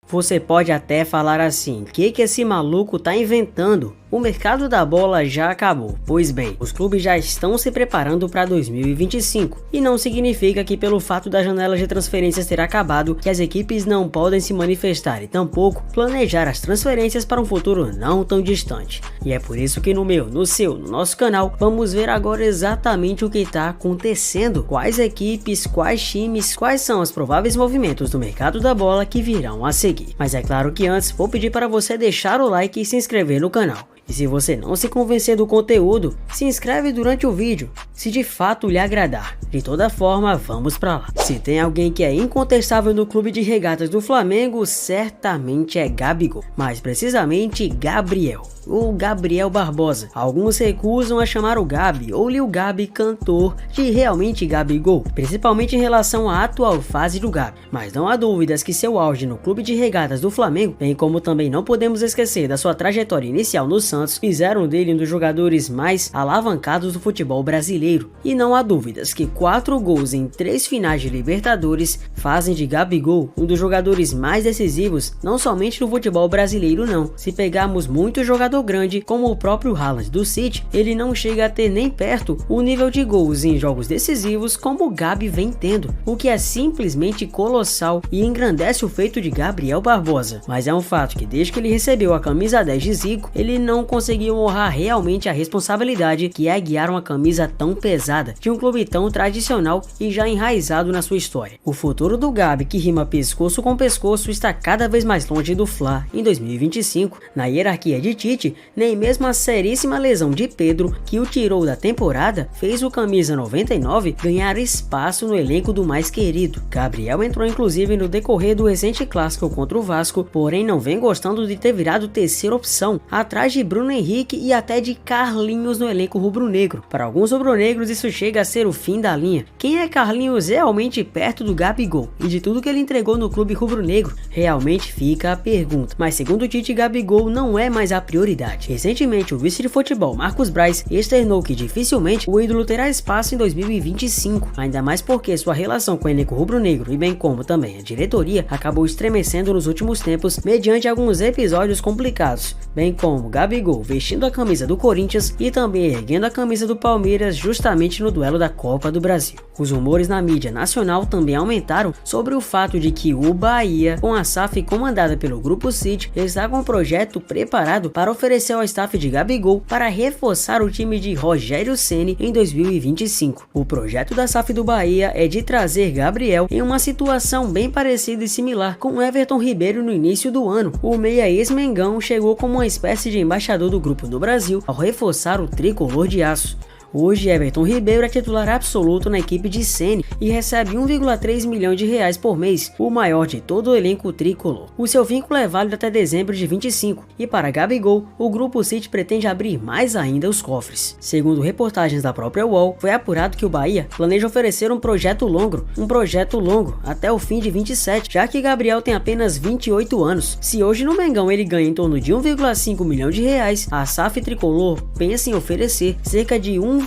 Você pode até falar assim, o que esse maluco tá inventando? O mercado da bola já acabou. Pois bem, os clubes já estão se preparando para 2025 e não significa que pelo fato da janela de transferências ter acabado que as equipes não podem se manifestar e tampouco planejar as transferências para um futuro não tão distante. E é por isso que no nosso canal, vamos ver agora exatamente o que está acontecendo, quais equipes, quais times, quais são os prováveis movimentos do mercado da bola que virão a seguir. Mas é claro que antes vou pedir para você deixar o like e se inscrever no canal. E se você não se convencer do conteúdo, se inscreve durante o vídeo, se de fato lhe agradar. De toda forma, vamos pra lá. Se tem alguém que é incontestável no clube de regatas do Flamengo, certamente é Gabigol. Mais precisamente, Gabriel. Ou Gabriel Barbosa. Alguns recusam a chamar o Gabi ou Lil Gabi cantor de realmente Gabigol, principalmente em relação à atual fase do Gabi. Mas não há dúvidas que seu auge no clube de regatas do Flamengo, bem como também não podemos esquecer da sua trajetória inicial no Santos, fizeram dele um dos jogadores mais alavancados do futebol brasileiro. E não há dúvidas que 4 gols em 3 finais de Libertadores fazem de Gabigol um dos jogadores mais decisivos, não somente no futebol brasileiro não. Se pegarmos muitos jogadores grande, como o próprio Haaland do City, ele não chega a ter nem perto o nível de gols em jogos decisivos como o Gabi vem tendo, o que é simplesmente colossal e engrandece o feito de Gabriel Barbosa. Mas é um fato que desde que ele recebeu a camisa 10 de Zico, ele não conseguiu honrar realmente a responsabilidade que é guiar uma camisa tão pesada de um clube tão tradicional e já enraizado na sua história. O futuro do Gabi, que rima pescoço com pescoço, está cada vez mais longe do Fla em 2025. Na hierarquia de Tite, nem mesmo a seríssima lesão de Pedro, que o tirou da temporada, fez o camisa 99 ganhar espaço no elenco do mais querido. Gabriel entrou inclusive no decorrer do recente clássico contra o Vasco, porém não vem gostando de ter virado terceira opção, atrás de Bruno Henrique e até de Carlinhos no elenco rubro-negro. Para alguns rubro-negros isso chega a ser o fim da linha. Quem é Carlinhos realmente perto do Gabigol e de tudo que ele entregou no clube rubro-negro? Realmente fica a pergunta. Mas segundo o Tite, Gabigol não é mais a prioridade. Recentemente, o vice de futebol Marcos Braz externou que dificilmente o ídolo terá espaço em 2025, ainda mais porque sua relação com o elenco rubro-negro e bem como também a diretoria acabou estremecendo nos últimos tempos mediante alguns episódios complicados, bem como Gabigol vestindo a camisa do Corinthians e também erguendo a camisa do Palmeiras justamente no duelo da Copa do Brasil. Os rumores na mídia nacional também aumentaram sobre o fato de que o Bahia, com a SAF comandada pelo Grupo City, está com um projeto preparado para ofereceu ao staff de Gabigol para reforçar o time de Rogério Ceni em 2025. O projeto da SAF do Bahia é de trazer Gabriel em uma situação bem parecida e similar com Everton Ribeiro no início do ano. O meia ex-Mengão chegou como uma espécie de embaixador do grupo do Brasil ao reforçar o tricolor de aço. Hoje, Everton Ribeiro é titular absoluto na equipe de Ceni e recebe 1,3 milhão de reais por mês, o maior de todo o elenco tricolor. O seu vínculo é válido até dezembro de 25 e para Gabigol, o Grupo City pretende abrir mais ainda os cofres. Segundo reportagens da própria UOL, foi apurado que o Bahia planeja oferecer um projeto longo até o fim de 27, já que Gabriel tem apenas 28 anos. Se hoje no Mengão ele ganha em torno de 1,5 milhão de reais, a SAF tricolor pensa em oferecer cerca de 1,8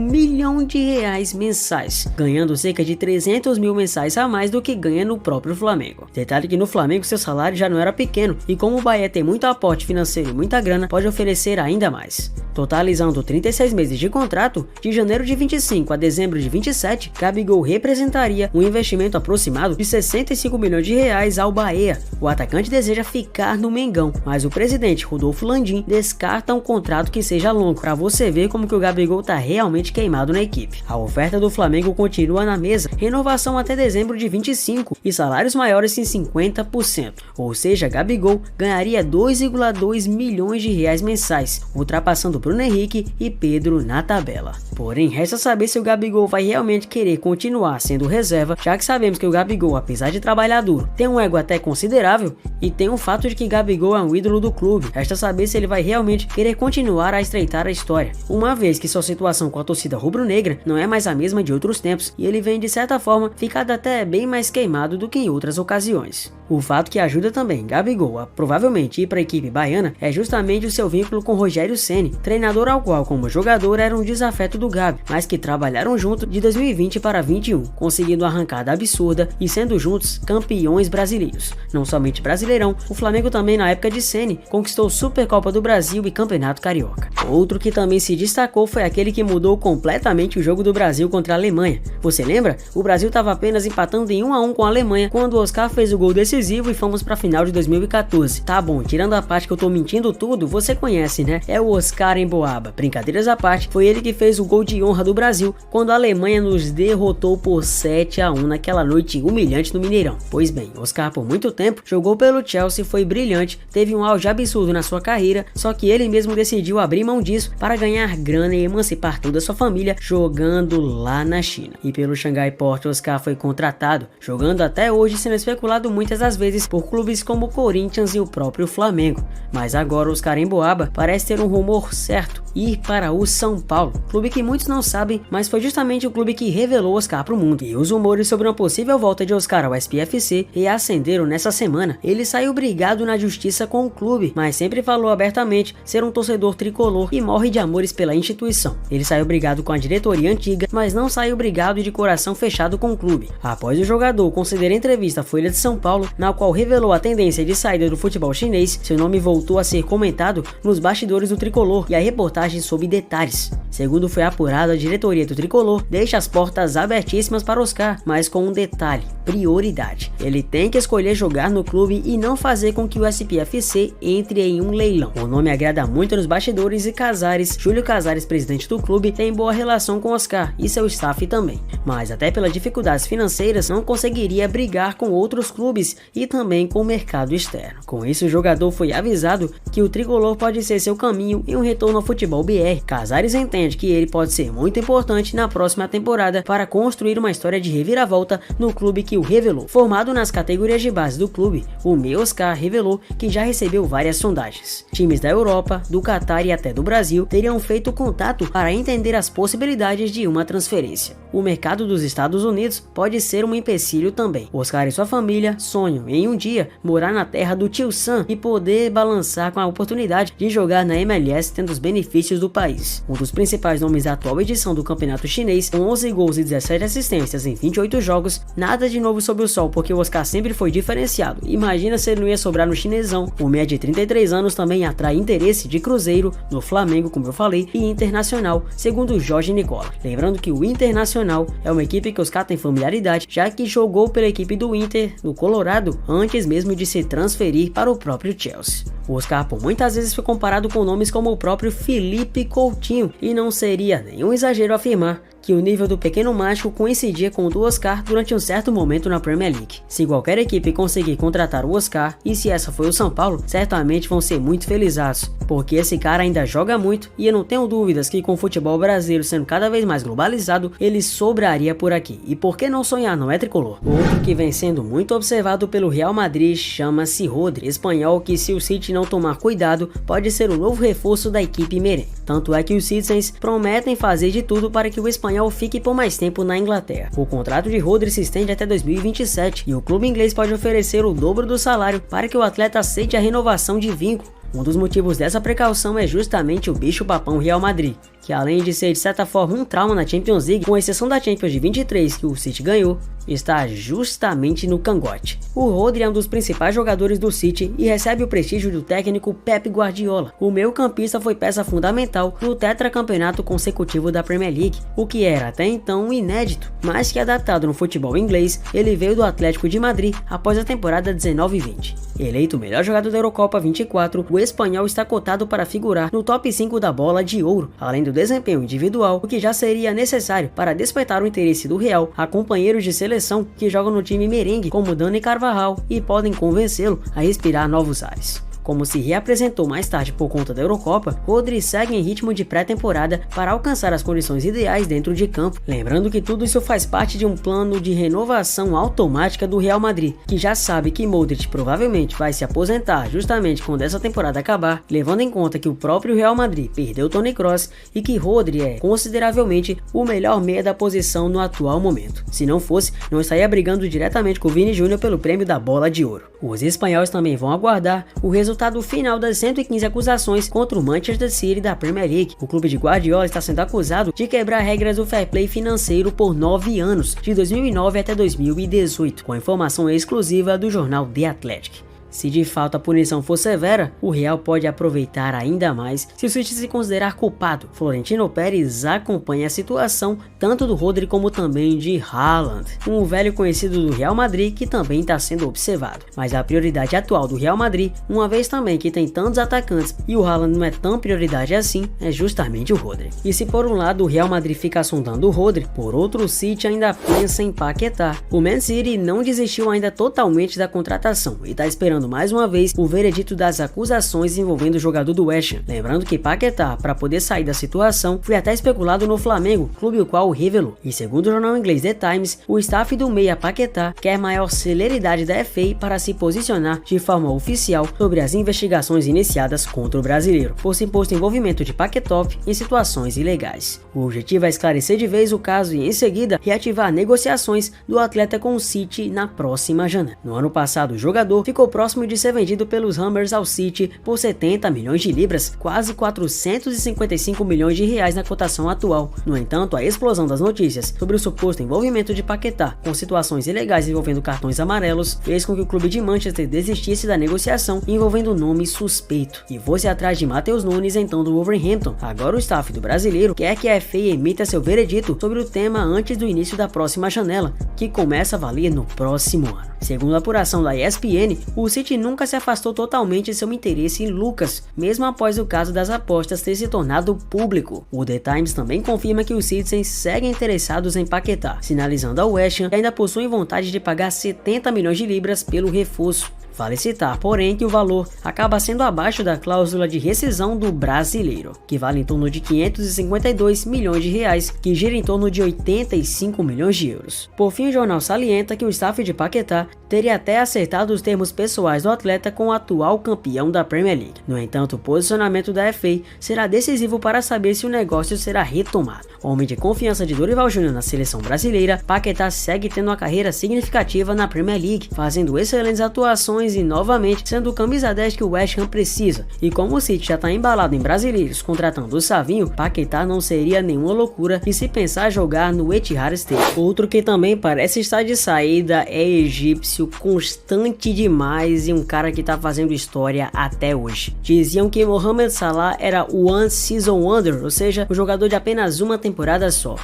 milhão de reais mensais, ganhando cerca de 300 mil mensais a mais do que ganha no próprio Flamengo. Detalhe que no Flamengo seu salário já não era pequeno e como o Bahia tem muito aporte financeiro e muita grana, pode oferecer ainda mais. Totalizando 36 meses de contrato, de janeiro de 25 a dezembro de 27, Gabigol representaria um investimento aproximado de 65 milhões de reais ao Bahia. O atacante deseja ficar no Mengão, mas o presidente Rodolfo Landim descarta um contrato que seja longo, para você ver como que o Gabigol tá realmente queimado na equipe. A oferta do Flamengo continua na mesa, renovação até dezembro de 25 e salários maiores em 50%, ou seja, Gabigol ganharia 2,2 milhões de reais mensais, ultrapassando Bruno Henrique e Pedro na tabela. Porém, resta saber se o Gabigol vai realmente querer continuar sendo reserva, já que sabemos que o Gabigol, apesar de trabalhar duro, tem um ego até considerável e tem o fato de que Gabigol é um ídolo do clube. Resta saber se ele vai realmente querer continuar a estreitar a história, uma vez que que sua situação com a torcida rubro-negra não é mais a mesma de outros tempos e ele vem de certa forma ficado até bem mais queimado do que em outras ocasiões. O fato que ajuda também Gabigol a provavelmente ir para a equipe baiana é justamente o seu vínculo com Rogério Ceni, treinador ao qual como jogador era um desafeto do Gabi, mas que trabalharam junto de 2020 para 2021, conseguindo uma arrancada absurda e sendo juntos campeões brasileiros. Não somente Brasileirão, o Flamengo também na época de Ceni conquistou Supercopa do Brasil e Campeonato Carioca. Outro que também se destacou foi aquele que mudou completamente o jogo do Brasil contra a Alemanha. Você lembra? O Brasil estava apenas empatando em 1 a 1 com a Alemanha quando o Oscar fez o gol decisivo e fomos para a final de 2014. Tá bom, tirando a parte que eu tô mentindo tudo, você conhece, né? É o Oscar Emboaba. Brincadeiras à parte, foi ele que fez o gol de honra do Brasil quando a Alemanha nos derrotou por 7 a 1 naquela noite humilhante no Mineirão. Pois bem, Oscar por muito tempo jogou pelo Chelsea, foi brilhante, teve um auge absurdo na sua carreira, só que ele mesmo decidiu abrir mão disso para ganhar grana e emancipar toda a sua família jogando lá na China. E pelo Shanghai Port, Oscar foi contratado, jogando até hoje, sendo especulado muitas das vezes por clubes como o Corinthians e o próprio Flamengo. Mas agora Oscar Emboaba parece ter um rumor certo, ir para o São Paulo, clube que muitos não sabem, mas foi justamente o clube que revelou Oscar para o mundo. E os rumores sobre uma possível volta de Oscar ao SPFC reacenderam nessa semana. Ele saiu brigado na justiça com o clube, mas sempre falou abertamente ser um torcedor tricolor e morre de amores pela instituição. Ele saiu brigado com a diretoria antiga, mas não saiu brigado de coração fechado com o clube. Após o jogador conceder entrevista à Folha de São Paulo, na qual revelou a tendência de saída do futebol chinês, seu nome voltou a ser comentado nos bastidores do tricolor e a reportagem soube detalhes. Segundo foi apurado, a diretoria do tricolor deixa as portas abertíssimas para Oscar, mas com um detalhe: prioridade. Ele tem que escolher jogar no clube e não fazer com que o SPFC entre em um leilão. O nome agrada muito nos bastidores e Casares, Júlio Casares, presidente do clube, tem boa relação com Oscar e seu staff também. Mas até pelas dificuldades financeiras não conseguiria brigar com outros clubes e também com o mercado externo. Com isso, o jogador foi avisado que o tricolor pode ser seu caminho em um retorno ao futebol BR. Casares entende que ele pode ser muito importante na próxima temporada para construir uma história de reviravolta no clube que o revelou. Formado nas categorias de base do clube, o meu Oscar revelou que já recebeu várias sondagens. Times da Europa, do Catar e até do Brasil teriam feito contato para entender as possibilidades de uma transferência. O mercado dos Estados Unidos pode ser um empecilho também. Oscar e sua família sonham em um dia morar na terra do tio Sam e poder balançar com a oportunidade de jogar na MLS, tendo os benefícios do país. Um dos principais nomes da atual edição do campeonato chinês, com 11 gols e 17 assistências em 28 jogos, nada de novo sob o sol, porque o Oscar sempre foi diferenciado. Imagina se ele não ia sobrar no chinesão. O meia de 33 anos também atrai interesse de Cruzeiro, no Flamengo, como eu falei, e Internacional, segundo Jorge Nicola. Lembrando que o Internacional é uma equipe que Oscar tem familiaridade, já que jogou pela equipe do Inter, no Colorado, antes mesmo de se transferir para o próprio Chelsea. O Oscar por muitas vezes foi comparado com nomes como o próprio Felipe Coutinho, e não seria nenhum exagero afirmar que o nível do pequeno mágico coincidia com o do Oscar durante um certo momento na Premier League. Se qualquer equipe conseguir contratar o Oscar, e se essa foi o São Paulo, certamente vão ser muito felizes, porque esse cara ainda joga muito e eu não tenho dúvidas que com o futebol brasileiro sendo cada vez mais globalizado, ele sobraria por aqui. E por que não sonhar, não é tricolor? Outro que vem sendo muito observado pelo Real Madrid chama-se Rodri, espanhol que, se o City não tomar cuidado, pode ser o novo reforço da equipe merengue. Tanto é que os Citizens prometem fazer de tudo para que o espanhol fique por mais tempo na Inglaterra. O contrato de Rodri se estende até 2027 e o clube inglês pode oferecer o dobro do salário para que o atleta aceite a renovação de vínculo. Um dos motivos dessa precaução é justamente o bicho-papão Real Madrid, que além de ser de certa forma um trauma na Champions League, com exceção da Champions de 23 que o City ganhou, está justamente no cangote. O Rodri é um dos principais jogadores do City e recebe o prestígio do técnico Pep Guardiola. O meio-campista foi peça fundamental no tetracampeonato consecutivo da Premier League, o que era até então inédito, mas que adaptado no futebol inglês, ele veio do Atlético de Madrid após a temporada 19-20. Eleito o melhor jogador da Eurocopa 24, o espanhol está cotado para figurar no top 5 da Bola de Ouro, além do desempenho individual, o que já seria necessário para despertar o interesse do Real a companheiros de seleção que jogam no time merengue como Dani Carvajal e podem convencê-lo a respirar novos ares. Como se reapresentou mais tarde por conta da Eurocopa, Rodri segue em ritmo de pré-temporada para alcançar as condições ideais dentro de campo. Lembrando que tudo isso faz parte de um plano de renovação automática do Real Madrid, que já sabe que Modric provavelmente vai se aposentar justamente quando essa temporada acabar, levando em conta que o próprio Real Madrid perdeu Toni Kroos e que Rodri é consideravelmente o melhor meia da posição no atual momento. Se não fosse, não estaria brigando diretamente com o Vini Júnior pelo prêmio da Bola de Ouro. Os espanhóis também vão aguardar o resultado final das 115 acusações contra o Manchester City da Premier League. O clube de Guardiola está sendo acusado de quebrar regras do fair play financeiro por 9 anos, de 2009 até 2018, com informação exclusiva do jornal The Athletic. Se de fato a punição for severa, o Real pode aproveitar ainda mais se o City se considerar culpado. Florentino Pérez acompanha a situação tanto do Rodri como também de Haaland, um velho conhecido do Real Madrid que também está sendo observado. Mas a prioridade atual do Real Madrid, uma vez também que tem tantos atacantes e o Haaland não é tão prioridade assim, é justamente o Rodri. E se por um lado o Real Madrid fica sondando o Rodri, por outro o City ainda pensa em Paquetá. O Man City não desistiu ainda totalmente da contratação e está esperando mais uma vez o veredito das acusações envolvendo o jogador do West Ham. Lembrando que Paquetá, para poder sair da situação, foi até especulado no Flamengo, clube o qual o revelou. E segundo o jornal inglês The Times, o staff do meia Paquetá quer maior celeridade da FA para se posicionar de forma oficial sobre as investigações iniciadas contra o brasileiro, por suposto envolvimento de Paquetop em situações ilegais. O objetivo é esclarecer de vez o caso e em seguida reativar negociações do atleta com o City na próxima janela. No ano passado, o jogador ficou próximo de ser vendido pelos Hammers ao City por 70 milhões de libras, quase 455 milhões de reais na cotação atual. No entanto, a explosão das notícias sobre o suposto envolvimento de Paquetá com situações ilegais envolvendo cartões amarelos fez com que o clube de Manchester desistisse da negociação envolvendo o nome suspeito e fosse atrás de Matheus Nunes, então do Wolverhampton. Agora o staff do brasileiro quer que a FA emita seu veredito sobre o tema antes do início da próxima janela, que começa a valer no próximo ano. Segundo a apuração da ESPN, o City nunca se afastou totalmente de seu interesse em Lucas, mesmo após o caso das apostas ter se tornado público. O The Times também confirma que os Citizens seguem interessados em Paquetá, sinalizando ao West Ham que ainda possuem vontade de pagar 70 milhões de libras pelo reforço. Vale citar, porém, que o valor acaba sendo abaixo da cláusula de rescisão do brasileiro, que vale em torno de 552 milhões de reais, que gira em torno de 85 milhões de euros. Por fim, o jornal salienta que o staff de Paquetá teria até acertado os termos pessoais do atleta com o atual campeão da Premier League. No entanto, o posicionamento da FA será decisivo para saber se o negócio será retomado. Homem de confiança de Dorival Júnior na seleção brasileira, Paquetá segue tendo uma carreira significativa na Premier League, fazendo excelentes atuações e novamente sendo o camisa 10 que o West Ham precisa. E como o City já está embalado em brasileiros contratando o Savinho, Paquetá não seria nenhuma loucura e se pensar jogar no Etihad Stadium. Outro que também parece estar de saída é egípcio, constante demais e um cara que está fazendo história até hoje. Diziam que Mohamed Salah era o One Season Wonder, ou seja, o jogador de apenas uma temporada só.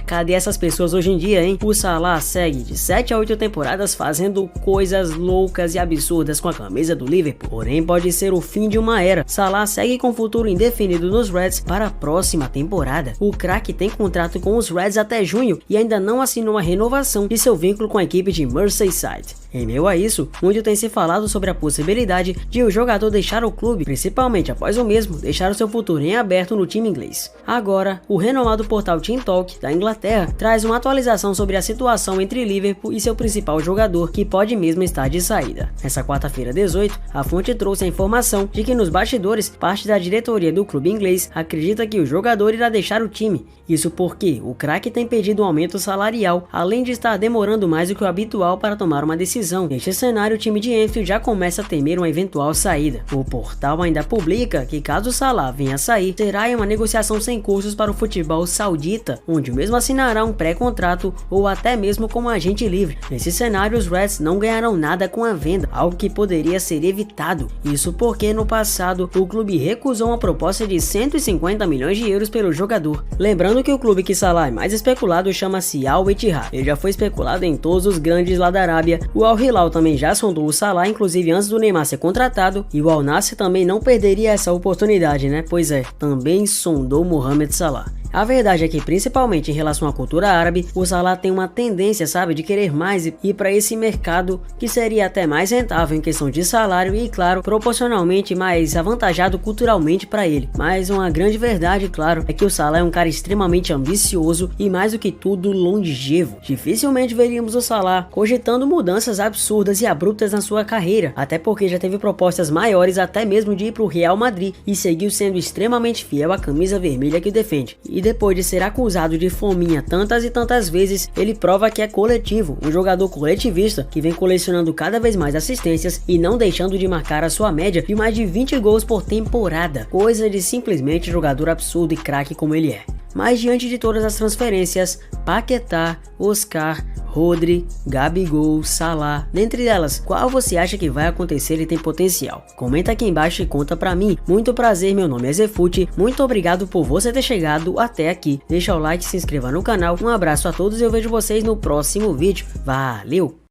Cadê essas pessoas hoje em dia, hein? O Salah segue de 7 a 8 temporadas fazendo coisas loucas e absurdas com a camisa do Liverpool, porém pode ser o fim de uma era. Salah segue com futuro indefinido nos Reds para a próxima temporada. O craque tem contrato com os Reds até junho e ainda não assinou a renovação de seu vínculo com a equipe de Merseyside. Em meio a isso, muito tem se falado sobre a possibilidade de o jogador deixar o clube, principalmente após o mesmo deixar o seu futuro em aberto no time inglês. Agora, o renomado portal Team Talk da Inglaterra traz uma atualização sobre a situação entre Liverpool e seu principal jogador, que pode mesmo estar de saída. Nessa quarta-feira 18, a fonte trouxe a informação de que nos bastidores, parte da diretoria do clube inglês acredita que o jogador irá deixar o time. Isso porque o craque tem pedido um aumento salarial, além de estar demorando mais do que o habitual para tomar uma decisão. Neste cenário, o time de Anfield já começa a temer uma eventual saída. O portal ainda publica que caso Salah venha a sair, será em uma negociação sem custos para o futebol saudita, onde o mesmo assinará um pré-contrato ou até mesmo como agente livre. Nesse cenário, os Reds não ganharão nada com a venda, algo que poderia ser evitado. Isso porque no passado o clube recusou uma proposta de 150 milhões de euros pelo jogador. Lembrando que o clube que Salah é mais especulado chama-se Al Ittihad. Ele já foi especulado em todos os grandes lá da Arábia. O Al Hilal também já sondou o Salah, inclusive antes do Neymar ser contratado, e o Al Nassr também não perderia essa oportunidade, né? Pois é, também sondou Mohamed Salah. A verdade é que, principalmente em relação à cultura árabe, o Salah tem uma tendência, sabe, de querer mais e ir para esse mercado que seria até mais rentável em questão de salário e, claro, proporcionalmente mais avantajado culturalmente para ele. Mas uma grande verdade, claro, é que o Salah é um cara extremamente ambicioso e, mais do que tudo, longevo. Dificilmente veríamos o Salah cogitando mudanças absurdas e abruptas na sua carreira, até porque já teve propostas maiores até mesmo de ir para o Real Madrid e seguiu sendo extremamente fiel à camisa vermelha que defende. E depois de ser acusado de fominha tantas e tantas vezes, ele prova que é coletivo, um jogador coletivista que vem colecionando cada vez mais assistências e não deixando de marcar a sua média de mais de 20 gols por temporada, coisa de simplesmente jogador absurdo e craque como ele é. Mas diante de todas as transferências, Paquetá, Oscar, Rodri, Gabigol, Salah, dentre elas, qual você acha que vai acontecer e tem potencial? Comenta aqui embaixo e conta pra mim. Muito prazer, meu nome é Zefute, muito obrigado por você ter chegado até aqui. Deixa o like, se inscreva no canal, um abraço a todos e eu vejo vocês no próximo vídeo. Valeu!